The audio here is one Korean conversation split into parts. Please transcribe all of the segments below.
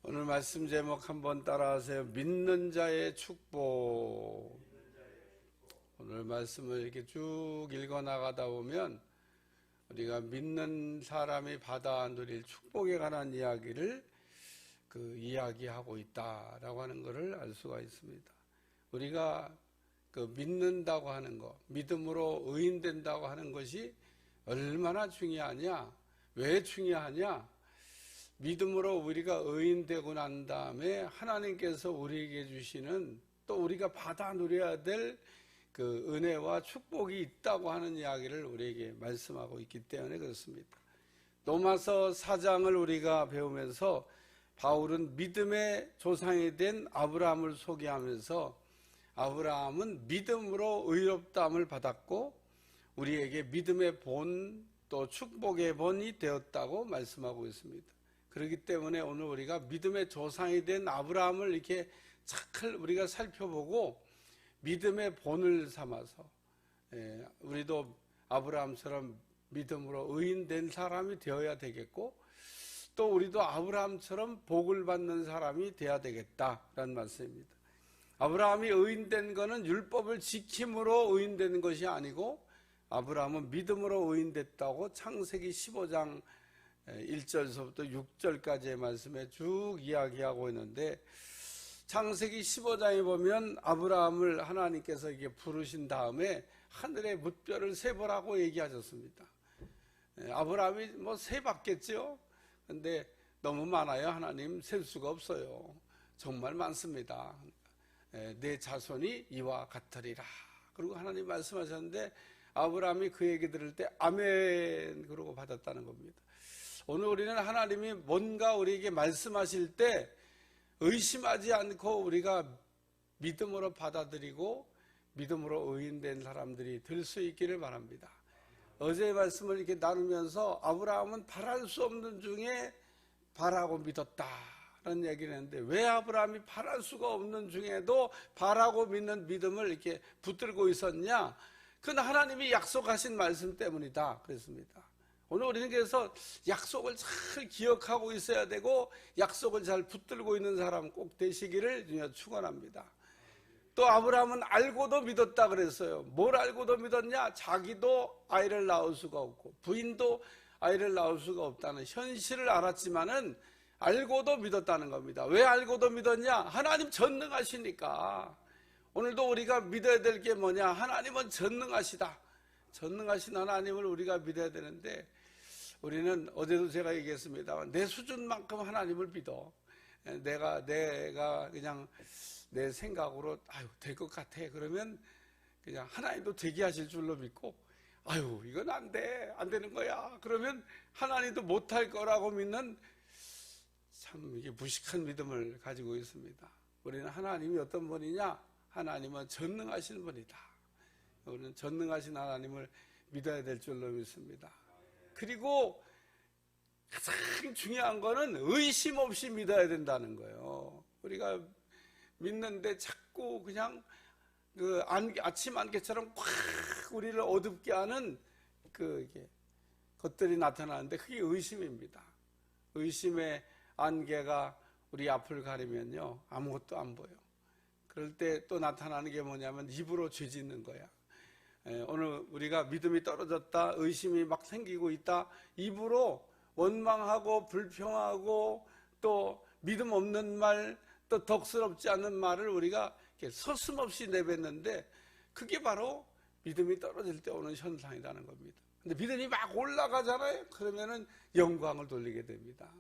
오늘 말씀 제목 한번 따라하세요. 믿는 자의 축복. 오늘 말씀을 이렇게 쭉 읽어 나가다 보면 우리가 믿는 사람이 받아 누릴 축복에 관한 이야기를 이야기하고 있다라고 하는 것을 알 수가 있습니다. 우리가 믿는다고 하는 것, 믿음으로 의인된다고 하는 것이 얼마나 중요하냐? 왜 중요하냐? 믿음으로 우리가 의인되고 난 다음에 하나님께서 우리에게 주시는 또 우리가 받아 누려야 될 그 은혜와 축복이 있다고 하는 이야기를 우리에게 말씀하고 있기 때문에 그렇습니다. 로마서 4장을 우리가 배우면서 바울은 믿음의 조상이 된 아브라함을 소개하면서 아브라함은 믿음으로 의롭다함을 받았고 우리에게 믿음의 본 또 축복의 본이 되었다고 말씀하고 있습니다. 그렇기 때문에 오늘 우리가 믿음의 조상이 된 아브라함을 이렇게 잘 우리가 살펴보고 믿음의 본을 삼아서 우리도 아브라함처럼 믿음으로 의인된 사람이 되어야 되겠고 또 우리도 아브라함처럼 복을 받는 사람이 되어야 되겠다라는 말씀입니다. 아브라함이 의인된 것은 율법을 지킴으로 의인된 것이 아니고 아브라함은 믿음으로 의인됐다고 창세기 15장 1절서부터 6절까지의 말씀에 쭉 이야기하고 있는데 창세기 15장에 보면 아브라함을 하나님께서 이렇게 부르신 다음에 하늘의 뭇별을 세보라고 얘기하셨습니다. 아브라함이 세봤겠죠. 근데 너무 많아요. 하나님 셀 수가 없어요. 정말 많습니다. 내 자손이 이와 같으리라. 그리고 하나님 말씀하셨는데 아브라함이 그 얘기 들을 때 아멘 그러고 받았다는 겁니다. 오늘 우리는 하나님이 뭔가 우리에게 말씀하실 때 의심하지 않고 우리가 믿음으로 받아들이고 믿음으로 의인된 사람들이 될 수 있기를 바랍니다. 어제의 말씀을 이렇게 나누면서 아브라함은 바랄 수 없는 중에 바라고 믿었다라는 얘기를 했는데 왜 아브라함이 바랄 수가 없는 중에도 바라고 믿는 믿음을 이렇게 붙들고 있었냐? 그건 하나님이 약속하신 말씀 때문이다 그랬습니다. 오늘 우리는 그래서 약속을 잘 기억하고 있어야 되고 약속을 잘 붙들고 있는 사람 꼭 되시기를 축원합니다. 또 아브라함은 알고도 믿었다 그랬어요. 뭘 알고도 믿었냐? 자기도 아이를 낳을 수가 없고 부인도 아이를 낳을 수가 없다는 현실을 알았지만은 알고도 믿었다는 겁니다. 왜 알고도 믿었냐? 하나님 전능하시니까. 오늘도 우리가 믿어야 될 게 뭐냐? 하나님은 전능하시다. 전능하신 하나님을 우리가 믿어야 되는데 우리는 어제도 제가 얘기했습니다. 내 수준만큼 하나님을 믿어. 내가 그냥 내 생각으로 될 것 같아. 그러면 그냥 하나님도 되게 하실 줄로 믿고 이건 안 돼. 안 되는 거야. 그러면 하나님도 못할 거라고 믿는 참 이게 무식한 믿음을 가지고 있습니다. 우리는 하나님이 어떤 분이냐? 하나님은 전능하신 분이다. 우리는 전능하신 하나님을 믿어야 될 줄로 믿습니다. 그리고 가장 중요한 거는 의심 없이 믿어야 된다는 거예요. 우리가 믿는데 자꾸 그냥 아침 안개처럼 꽉 우리를 어둡게 하는 이게 것들이 나타나는데 그게 의심입니다. 의심의 안개가 우리 앞을 가리면요 아무것도 안 보여. 그럴 때 또 나타나는 게 뭐냐면 입으로 죄 짓는 거야. 오늘 우리가 믿음이 떨어졌다, 의심이 막 생기고 있다, 입으로 원망하고 불평하고 또 믿음 없는 말, 또 덕스럽지 않은 말을 우리가 이렇게 서슴없이 내뱉는데 그게 바로 믿음이 떨어질 때 오는 현상이라는 겁니다. 근데 믿음이 막 올라가잖아요. 그러면은 영광을 돌리게 됩니다.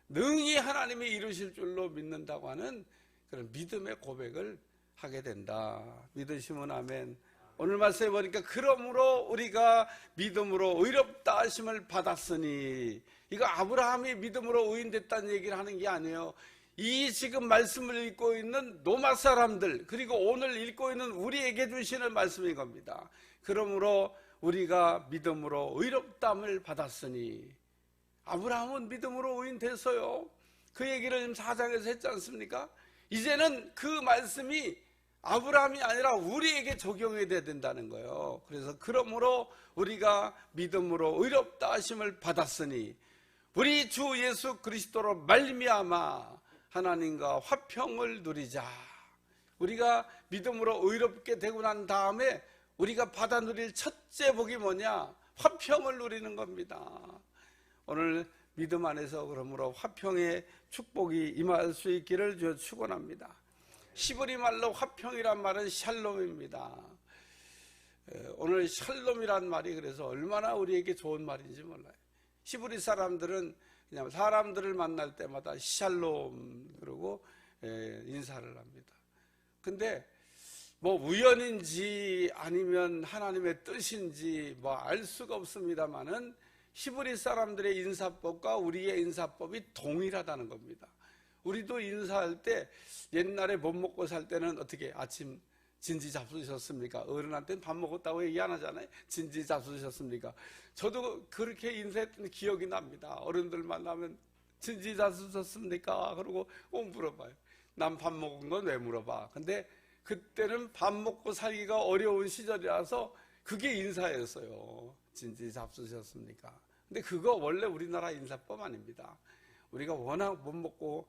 능히 하나님이 이루실 줄로 믿는다고 하는 그런 믿음의 고백을 하게 된다. 믿으시면 아멘. 오늘 말씀해 보니까 그러므로 우리가 믿음으로 의롭다 하심을 받았으니 이거 아브라함이 믿음으로 의인됐다는 얘기를 하는 게 아니에요. 이 지금 말씀을 읽고 있는 로마 사람들 그리고 오늘 읽고 있는 우리에게 주시는 말씀인 겁니다. 그러므로 우리가 믿음으로 의롭다함을 받았으니 아브라함은 믿음으로 의인됐어요. 그 얘기를 지금 4장에서 했지 않습니까? 이제는 그 말씀이 아브라함이 아니라 우리에게 적용이 돼야 된다는 거예요. 그래서 그러므로 우리가 믿음으로 의롭다 하심을 받았으니 우리 주 예수 그리스도로 말미암아 하나님과 화평을 누리자. 우리가 믿음으로 의롭게 되고 난 다음에 우리가 받아 누릴 첫째 복이 뭐냐? 화평을 누리는 겁니다. 오늘 믿음 안에서 그러므로 화평의 축복이 임할 수 있기를 축원합니다. 히브리 말로 화평이란 말은 샬롬입니다. 오늘 샬롬이란 말이 그래서 얼마나 우리에게 좋은 말인지 몰라요. 히브리 사람들은 그냥 사람들을 만날 때마다 샬롬 그러고 인사를 합니다. 근데 뭐 우연인지 아니면 하나님의 뜻인지 뭐 알 수가 없습니다만은 히브리 사람들의 인사법과 우리의 인사법이 동일하다는 겁니다. 우리도 인사할 때 옛날에 못 먹고 살 때는 어떻게 아침 진지 잡수셨습니까? 어른한테는 밥 먹었다고 얘기 안 하잖아요. 진지 잡수셨습니까? 저도 그렇게 인사했던 기억이 납니다. 어른들 만나면 진지 잡수셨습니까? 그러고 꼭 물어봐요. 난 밥 먹은 건 왜 물어봐? 근데 그때는 밥 먹고 살기가 어려운 시절이라서 그게 인사였어요. 진지 잡수셨습니까? 근데 그거 원래 우리나라 인사법 아닙니다. 우리가 워낙 못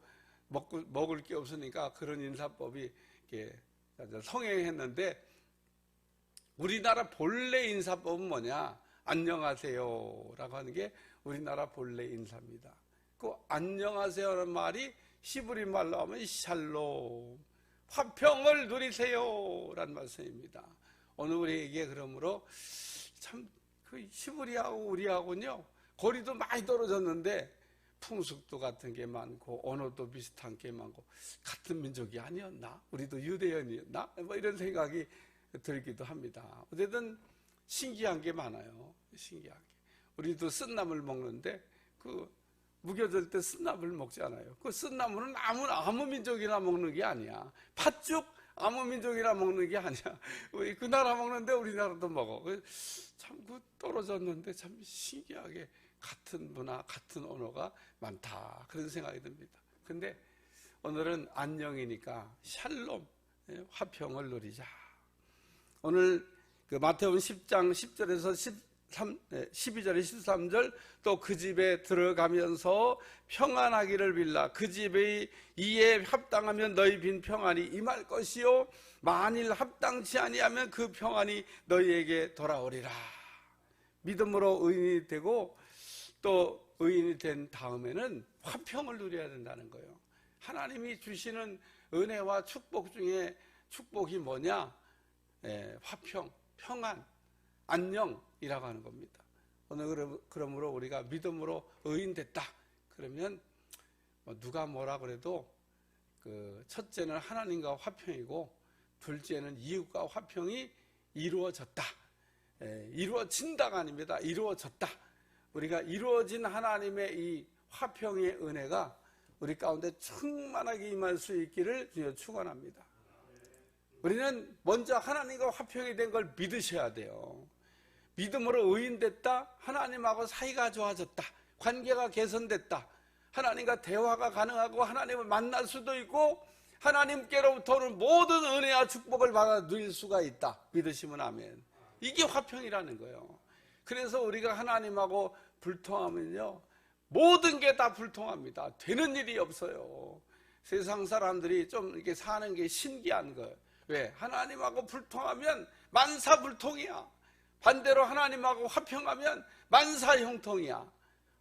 먹을 게 없으니까 그런 인사법이 이렇게 성행했는데 우리나라 본래 인사법은 뭐냐? 안녕하세요 라고 하는 게 우리나라 본래 인사입니다. 그 안녕하세요라는 말이 히브리 말로 하면 샬롬, 화평을 누리세요 라는 말씀입니다. 오늘 우리에게 그러므로 참 그 히브리하고 우리하고는요 거리도 많이 떨어졌는데 풍습도 같은 게 많고 언어도 비슷한 게 많고 같은 민족이 아니었나? 우리도 유대인이었나? 뭐 이런 생각이 들기도 합니다. 어쨌든 신기한 게 많아요. 신기한 게. 우리도 쓴나물 먹는데 그 무뎌질 때 쓴나물 먹지 않아요. 그 쓴나물은 아무 민족이나 먹는 게 아니야. 팥죽 아무 민족이나 먹는 게 아니야. 우리 그 나라 먹는데 우리나라도 먹어. 참 그 떨어졌는데 참 신기하게 같은 문화, 같은 언어가 많다. 그런 생각이 듭니다. 근데 오늘은 안녕이니까 샬롬, 화평을 누리자. 오늘 그 마태복음 10장 10절에서 12절에 13절 또 그 집에 들어가면서 평안하기를 빌라. 그 집의 이에 합당하면 너희 빈 평안이 임할 것이요 만일 합당치 아니하면 그 평안이 너희에게 돌아오리라. 믿음으로 의인이 되고 또 의인이 된 다음에는 화평을 누려야 된다는 거예요. 하나님이 주시는 은혜와 축복 중에 축복이 뭐냐? 화평, 평안, 안녕이라고 하는 겁니다. 오늘 그러므로 우리가 믿음으로 의인 됐다. 그러면 누가 뭐라 그래도 그 첫째는 하나님과 화평이고 둘째는 이웃과 화평이 이루어졌다. 이루어진다가 아닙니다. 이루어졌다. 우리가 이루어진 하나님의 이 화평의 은혜가 우리 가운데 충만하게 임할 수 있기를 축원합니다. 우리는 먼저 하나님과 화평이 된 걸 믿으셔야 돼요. 믿음으로 의인됐다. 하나님하고 사이가 좋아졌다. 관계가 개선됐다. 하나님과 대화가 가능하고 하나님을 만날 수도 있고 하나님께로부터는 모든 은혜와 축복을 받아 누릴 수가 있다. 믿으시면 아멘. 이게 화평이라는 거예요. 그래서 우리가 하나님하고 불통하면요 모든 게 다 불통합니다. 되는 일이 없어요. 세상 사람들이 좀 이렇게 사는 게 신기한 거예요. 왜? 하나님하고 불통하면 만사불통이야. 반대로 하나님하고 화평하면 만사형통이야.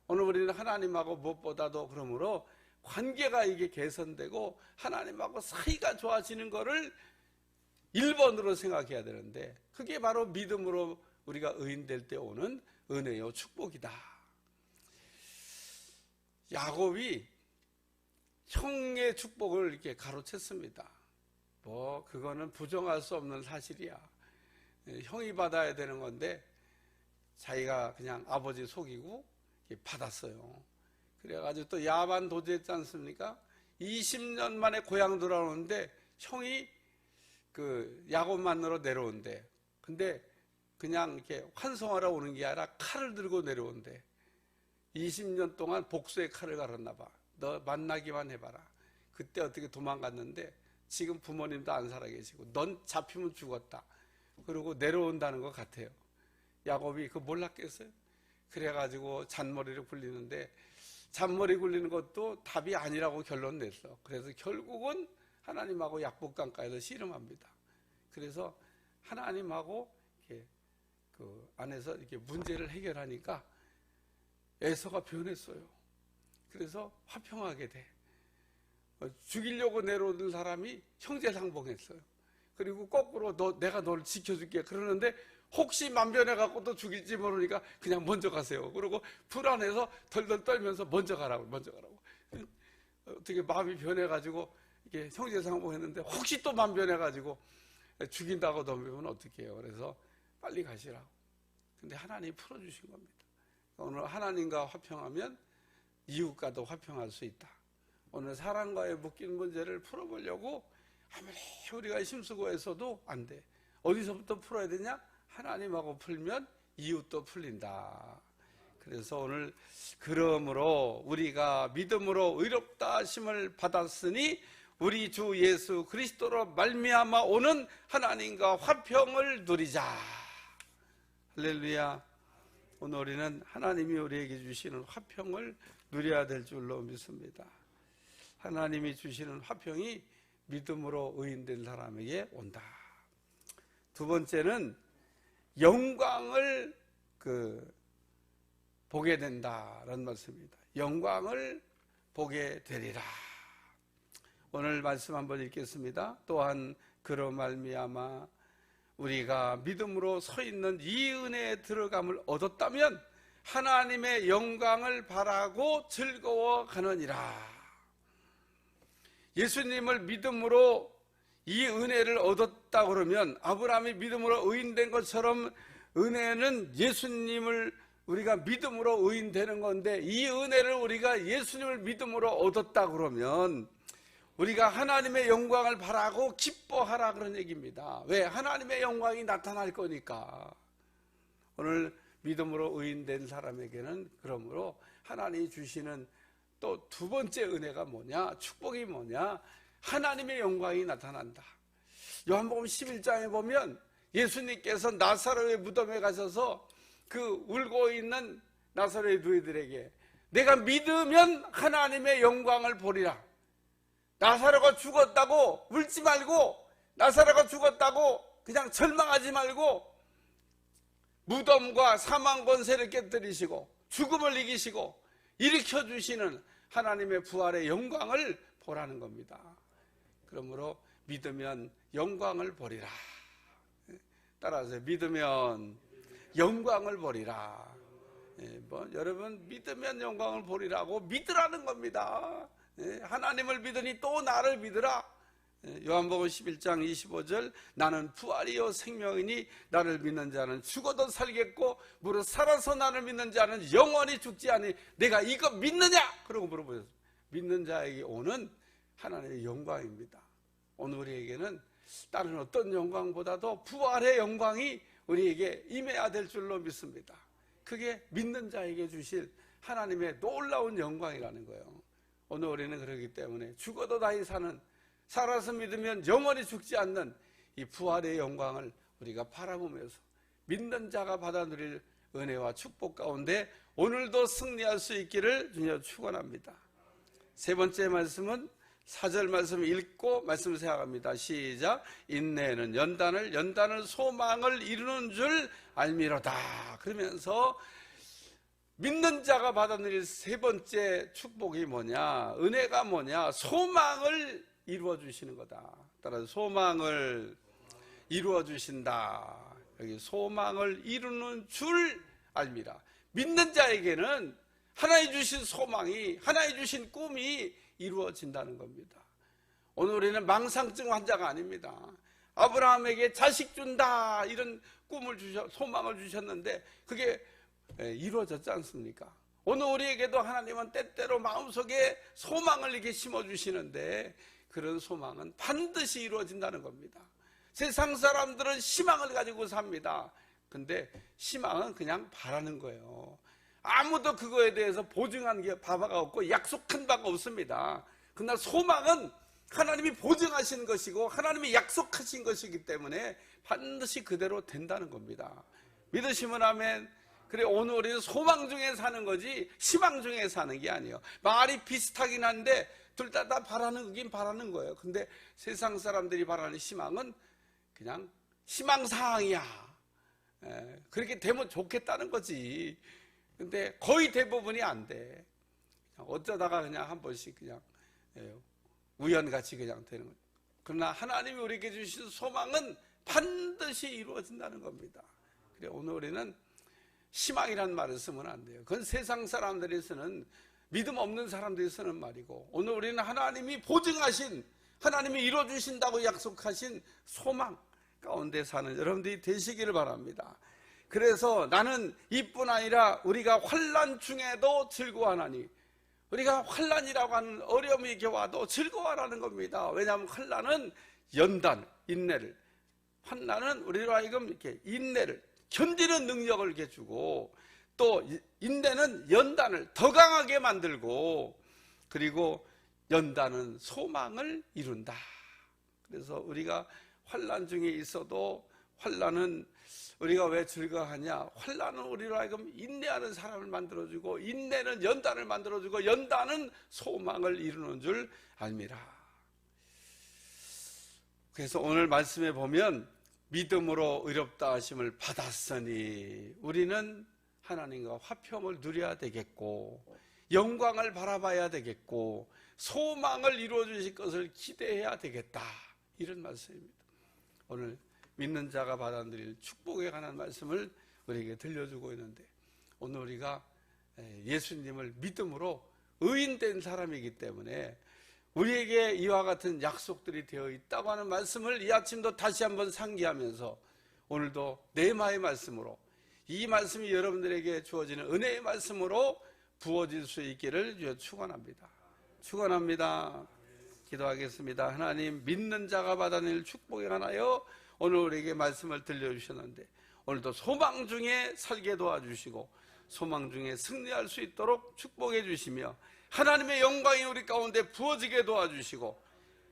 오늘 우리는 하나님하고 무엇보다도 그러므로 관계가 이게 개선되고 하나님하고 사이가 좋아지는 거를 1번으로 생각해야 되는데 그게 바로 믿음으로 우리가 의인될 때 오는 은혜요 축복이다. 야곱이 형의 축복을 이렇게 가로챘습니다. 뭐 그거는 부정할 수 없는 사실이야. 형이 받아야 되는 건데 자기가 그냥 아버지 속이고 받았어요. 그래가지고 또 야반 도주했지 않습니까? 20년 만에 고향 돌아오는데 형이 그 야곱 만나러 내려온대. 근데 그냥 이렇게 환송하러 오는 게 아니라 칼을 들고 내려온대. 20년 동안 복수의 칼을 갈았나 봐. 너 만나기만 해봐라. 그때 어떻게 도망갔는데 지금 부모님도 안 살아계시고 넌 잡히면 죽었다. 그러고 내려온다는 것 같아요. 야곱이 그거 몰랐겠어요? 그래가지고 잔머리를 굴리는데 잔머리 굴리는 것도 답이 아니라고 결론 냈어. 그래서 결국은 하나님하고 약복강가에서 씨름합니다. 그래서 하나님하고 이렇게 그 안에서 이렇게 문제를 해결하니까 에서가 변했어요. 그래서 화평하게 돼. 죽이려고 내려오던 사람이 형제 상봉했어요. 그리고 거꾸로 내가 너를 지켜줄게 그러는데 혹시 만변해갖고 또 죽일지 모르니까 그냥 먼저 가세요. 그리고 불안해서 덜덜 떨면서 먼저 가라고. 어떻게 마음이 변해가지고 이게 형제 상봉했는데 혹시 또 만변해가지고 죽인다고 덤비면 어떻게 해요? 그래서 빨리 가시라고. 근데 하나님이 풀어주신 겁니다. 오늘 하나님과 화평하면 이웃과도 화평할 수 있다. 오늘 사랑과의 묶인 문제를 풀어보려고 아무리 우리가 힘쓰고해서도 안 돼. 어디서부터 풀어야 되냐? 하나님하고 풀면 이웃도 풀린다. 그래서 오늘 그러므로 우리가 믿음으로 의롭다 하심을 받았으니 우리 주 예수 그리스도로 말미암아 오는 하나님과 화평을 누리자. 할렐루야. 오늘 우리는 하나님이 우리에게 주시는 화평을 누려야 될 줄로 믿습니다. 하나님이 주시는 화평이 믿음으로 의인된 사람에게 온다. 두 번째는 영광을 보게 된다라는 말씀입니다. 영광을 보게 되리라. 오늘 말씀 한번 읽겠습니다. 또한 그로 말미암아 우리가 믿음으로 서 있는 이 은혜에 들어감을 얻었다면 하나님의 영광을 바라고 즐거워가느니라. 예수님을 믿음으로 이 은혜를 얻었다 그러면 아브라함이 믿음으로 의인된 것처럼 은혜는 예수님을 우리가 믿음으로 의인되는 건데 이 은혜를 우리가 예수님을 믿음으로 얻었다 그러면 우리가 하나님의 영광을 바라고 기뻐하라 그런 얘기입니다. 왜? 하나님의 영광이 나타날 거니까. 오늘 믿음으로 의인된 사람에게는 그러므로 하나님이 주시는 또 두 번째 은혜가 뭐냐? 축복이 뭐냐? 하나님의 영광이 나타난다. 요한복음 11장에 보면 예수님께서 나사로의 무덤에 가셔서 그 울고 있는 나사로의 누이들에게 내가 믿으면 하나님의 영광을 보리라. 나사로가 죽었다고 울지 말고, 나사로가 죽었다고 그냥 절망하지 말고 무덤과 사망 권세를 깨뜨리시고 죽음을 이기시고 일으켜주시는 하나님의 부활의 영광을 보라는 겁니다. 그러므로 믿으면 영광을 보리라. 따라하세요. 믿으면 영광을 보리라. 여러분 믿으면 영광을 보리라고 믿으라는 겁니다. 하나님을 믿으니 또 나를 믿으라. 요한복음 11장 25절 나는 부활이요 생명이니 나를 믿는 자는 죽어도 살겠고 무릇 살아서 나를 믿는 자는 영원히 죽지 않으니 내가 이거 믿느냐? 그러고 물어보셨어요. 믿는 자에게 오는 하나님의 영광입니다. 오늘 우리에게는 다른 어떤 영광보다도 부활의 영광이 우리에게 임해야 될 줄로 믿습니다. 그게 믿는 자에게 주실 하나님의 놀라운 영광이라는 거예요. 오늘 우리는 그렇기 때문에 죽어도 다시 사는, 살아서 믿으면 영원히 죽지 않는 이 부활의 영광을 우리가 바라보면서 믿는 자가 받아 누릴 은혜와 축복 가운데 오늘도 승리할 수 있기를 주님 축원합니다. 세 번째 말씀은 4절 말씀 읽고 말씀 생각합니다. 시작. 인내는 연단을 소망을 이루는 줄 알미로다. 그러면서 믿는 자가 받아 누릴 세 번째 축복이 뭐냐? 은혜가 뭐냐? 소망을 이루어 주시는 거다. 따라서 소망을 이루어 주신다. 여기 소망을 이루는 줄 알미라. 믿는 자에게는 하나님 주신 소망이, 하나님 주신 꿈이 이루어진다는 겁니다. 오늘 우리는 망상증 환자가 아닙니다. 아브라함에게 자식 준다 이런 꿈을 소망을 주셨는데 그게 이루어졌지 않습니까? 오늘 우리에게도 하나님은 때때로 마음속에 소망을 이렇게 심어주시는데 그런 소망은 반드시 이루어진다는 겁니다. 세상 사람들은 희망을 가지고 삽니다. 근데 희망은 그냥 바라는 거예요. 아무도 그거에 대해서 보증한 게 바가 없고 약속한 바가 없습니다. 그러나 소망은 하나님이 보증하신 것이고 하나님이 약속하신 것이기 때문에 반드시 그대로 된다는 겁니다. 믿으시면 아멘. 그래, 오늘 우리는 소망 중에 사는 거지 희망 중에 사는 게 아니에요. 말이 비슷하긴 한데 둘 다 바라는 거긴 바라는 거예요. 근데 세상 사람들이 바라는 희망은 그냥 희망사항이야. 그렇게 되면 좋겠다는 거지. 근데 거의 대부분이 안 돼. 어쩌다가 그냥 한 번씩 그냥 우연같이 그냥 되는 거예요. 그러나 하나님이 우리에게 주신 소망은 반드시 이루어진다는 겁니다. 그래, 오늘 우리는 희망이란 말을 쓰면 안 돼요. 그건 세상 사람들이 쓰는, 믿음 없는 사람들이 쓰는 말이고, 오늘 우리는 하나님이 보증하신, 하나님이 이루어주신다고 약속하신 소망 가운데 사는 여러분들이 되시기를 바랍니다. 그래서 나는 이뿐 아니라 우리가 환난 중에도 즐거워하나니, 우리가 환난이라고 하는 어려움이 이렇게 와도 즐거워하라는 겁니다. 왜냐하면 환난은 연단, 인내를, 환난은 우리로 하여금 이렇게 인내를, 견디는 능력을 이렇게 주고, 또 인내는 연단을 더 강하게 만들고, 그리고 연단은 소망을 이룬다. 그래서 우리가 환난 중에 있어도 환난은 우리가 왜 즐거워하냐? 환난은 우리로 하여금 인내하는 사람을 만들어주고, 인내는 연단을 만들어주고, 연단은 소망을 이루는 줄 압니다. 그래서 오늘 말씀에 보면 믿음으로 의롭다 하심을 받았으니 우리는 하나님과 화평을 누려야 되겠고, 영광을 바라봐야 되겠고, 소망을 이루어 주실 것을 기대해야 되겠다, 이런 말씀입니다. 오늘 믿는 자가 받아들일 축복에 관한 말씀을 우리에게 들려주고 있는데, 오늘 우리가 예수님을 믿음으로 의인된 사람이기 때문에 우리에게 이와 같은 약속들이 되어 있다고 하는 말씀을 이 아침도 다시 한번 상기하면서, 오늘도 네마의 말씀으로, 이 말씀이 여러분들에게 주어지는 은혜의 말씀으로 부어질 수 있기를 축원합니다. 축원합니다. 기도하겠습니다. 하나님, 믿는 자가 받아낼 축복에 관하여 오늘 우리에게 말씀을 들려주셨는데, 오늘도 소망 중에 살게 도와주시고 소망 중에 승리할 수 있도록 축복해 주시며, 하나님의 영광이 우리 가운데 부어지게 도와주시고,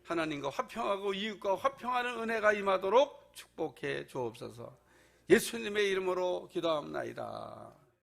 하나님과 화평하고 이웃과 화평하는 은혜가 임하도록 축복해 주옵소서. 예수님의 이름으로 기도합나이다.